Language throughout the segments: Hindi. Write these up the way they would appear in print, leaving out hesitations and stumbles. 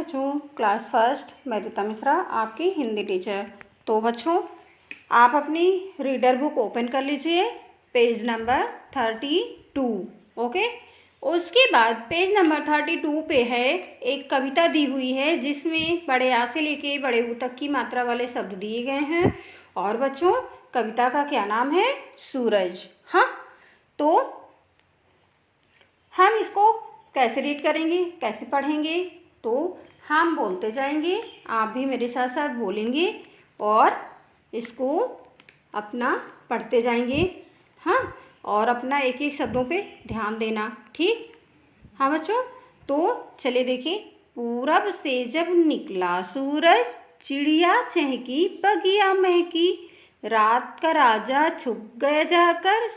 बच्चों, क्लास फर्स्ट मैं रीता मिश्रा आपकी हिंदी टीचर। तो बच्चों, आप अपनी रीडर बुक ओपन कर लीजिए, पेज नंबर 32। ओके, उसके बाद पेज नंबर 32 पे है एक कविता दी हुई है जिसमें बड़े आ से लेके बड़े ऊ तक की मात्रा वाले शब्द दिए गए हैं। और बच्चों, कविता का क्या नाम है? सूरज। हाँ, तो हम इसको कैसे रीड करेंगे, कैसे पढ़ेंगे? तो हम बोलते जाएंगे, आप भी मेरे साथ साथ बोलेंगे और इसको अपना पढ़ते जाएंगे। हाँ, और अपना एक एक शब्दों पे ध्यान देना, ठीक? हाँ बच्चों, तो चलिए देखिए। पूरब से जब निकला सूरज, चिड़िया चहकी बगिया महकी, रात का राजा छुप गया जाकर,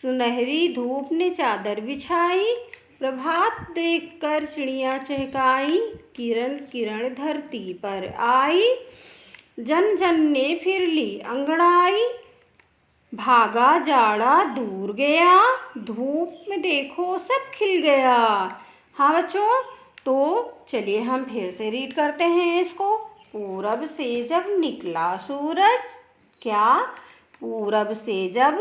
सुनहरी धूप ने चादर बिछाई, प्रभात देखकर चिड़िया चहकाई, किरण किरण धरती पर आई, जन जन ने फिर ली अंगड़ाई, भागा जाड़ा दूर गया, धूप में देखो सब खिल गया। हाँ बच्चों, तो चलिए हम फिर से रीड करते हैं इसको। पूरब से जब निकला सूरज, क्या? पूरब से जब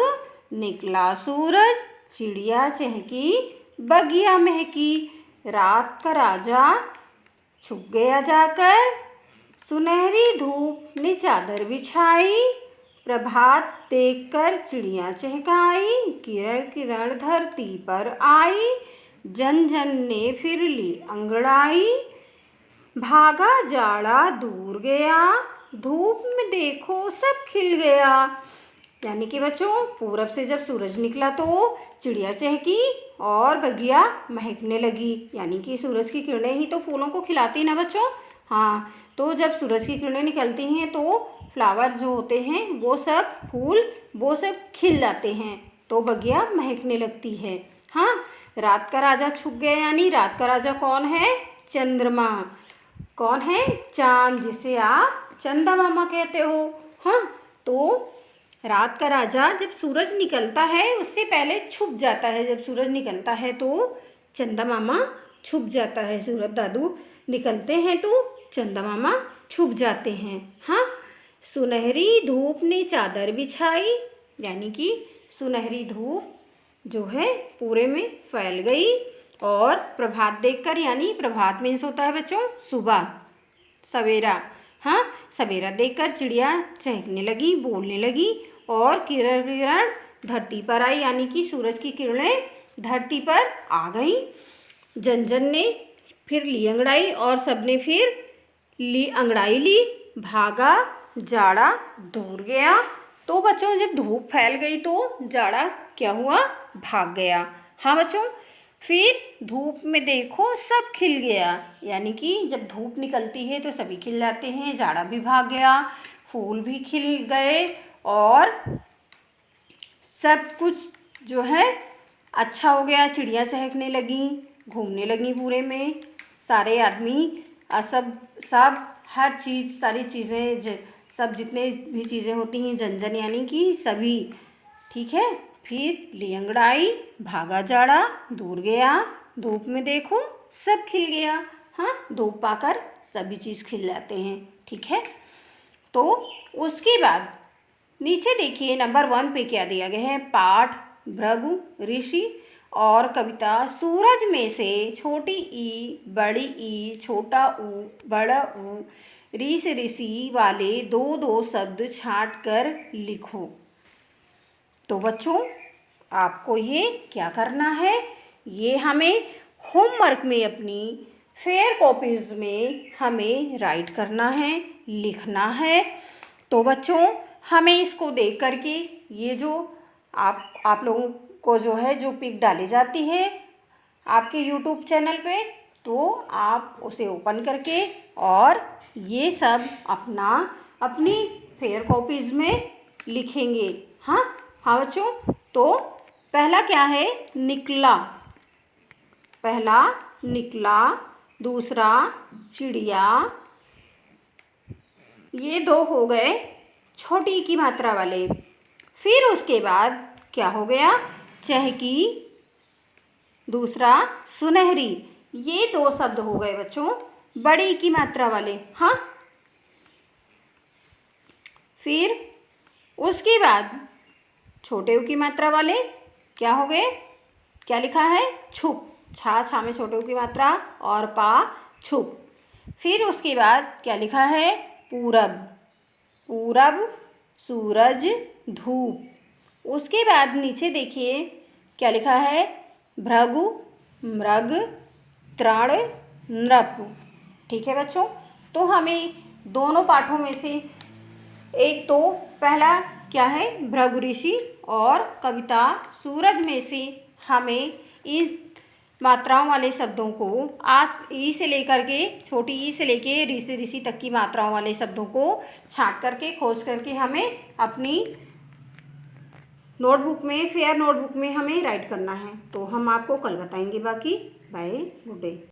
निकला सूरज, चिड़िया चहकी बगिया महकी, रात का राजा छुप गया जाकर, सुनहरी धूप ने चादर बिछाई, प्रभात देखकर चिड़िया चहकाई, किरण किरण धरती पर आई, जन जन ने फिर ली अंगड़ाई, भागा जाड़ा दूर गया, धूप में देखो सब खिल गया। यानी कि बच्चों, पूरब से जब सूरज निकला तो चिड़िया चहकी और बगिया महकने लगी। यानी कि सूरज की किरणें ही तो फूलों को खिलाती ना बच्चों। हाँ, तो जब सूरज की किरणें निकलती हैं तो फ्लावर जो होते हैं वो सब फूल वो सब खिल जाते हैं, तो बगिया महकने लगती है। हाँ, रात का राजा छुप गया, यानी रात का राजा कौन है? चंद्रमा। कौन है? चांद, जिसे आप चंदा मामा कहते हो। हाँ, तो रात का राजा जब सूरज निकलता है उससे पहले छुप जाता है। जब सूरज निकलता है तो चंदा मामा छुप जाता है। सूरज दादू निकलते हैं तो चंदा मामा छुप जाते हैं। हाँ, सुनहरी धूप ने चादर बिछाई, यानी कि सुनहरी धूप जो है पूरे में फैल गई। और प्रभात देखकर, यानी प्रभात मीन्स होता है बच्चों सुबह, सवेरा। हाँ, सवेरा देखकर चिड़िया चहकने लगी, बोलने लगी, और किरण किरण धरती पर आई, यानी कि सूरज की किरणें धरती पर आ गई। जन जन ने फिर ली अंगड़ाई, और सबने फिर ली अंगड़ाई ली, भागा जाड़ा दूर गया। तो बच्चों, जब धूप फैल गई तो जाड़ा क्या हुआ? भाग गया। हाँ बच्चों, फिर धूप में देखो सब खिल गया, यानी कि जब धूप निकलती है तो सभी खिल जाते हैं। जाड़ा भी भाग गया, फूल भी खिल गए, और सब कुछ जो है अच्छा हो गया। चिड़िया चहकने लगी, घूमने लगी पूरे में, सारे आदमी सब हर चीज़, सारी चीज़ें सब जितने भी चीज़ें होती हैं, जन जन यानी कि सभी, ठीक है। फिर ली अंगड़ाई, भागा जाड़ा दूर गया, धूप में देखो सब खिल गया। हाँ, धूप पाकर सभी चीज़ खिल जाते हैं, ठीक है। तो उसके बाद नीचे देखिए नंबर 1 पे क्या दिया गया है? पाठ भृगु ऋषि और कविता। सूरज में से छोटी ई बड़ी ई, छोटा ऊ बड़ा ऊ, ऋष ऋषि वाले दो दो शब्द छांट कर लिखो। तो बच्चों, आपको ये क्या करना है? ये हमें होमवर्क में अपनी फेयर कॉपीज़ में हमें राइट करना है, लिखना है। तो बच्चों, हमें इसको देख करके ये जो आप लोगों को जो है जो पिक डाली जाती है आपके यूट्यूब चैनल पे, तो आप उसे ओपन करके और ये सब अपनी फेयर कॉपीज़ में लिखेंगे। हाँ हाँ बच्चों, तो पहला क्या है? निकला, पहला निकला, दूसरा चिड़िया, ये दो हो गए छोटी की मात्रा वाले। फिर उसके बाद क्या हो गया? चहकी, दूसरा सुनहरी, ये दो शब्द हो गए बच्चों बड़ी की मात्रा वाले। हाँ, फिर उसके बाद छोटे ऊ की मात्रा वाले क्या हो गए, क्या लिखा है, छुप। छा में छोटे ऊ की मात्रा और पा छुप। फिर उसके बाद क्या लिखा है, पूरब। पूरब सूरज धूप। उसके बाद नीचे देखिए क्या लिखा है, भृगु मृग तृण नृप। ठीक है बच्चों, तो हमें दोनों पाठों में से एक तो पहला क्या है, भृगु ऋषि, और कविता सूरज में से हमें इस मात्राओं वाले शब्दों को आज ई से लेकर के, छोटी ई से लेके री से ऋषि तक की मात्राओं वाले शब्दों को छांट करके खोज करके हमें अपनी नोटबुक में, फेयर नोटबुक में हमें राइट करना है। तो हम आपको कल बताएंगे बाकी। Bye, good day.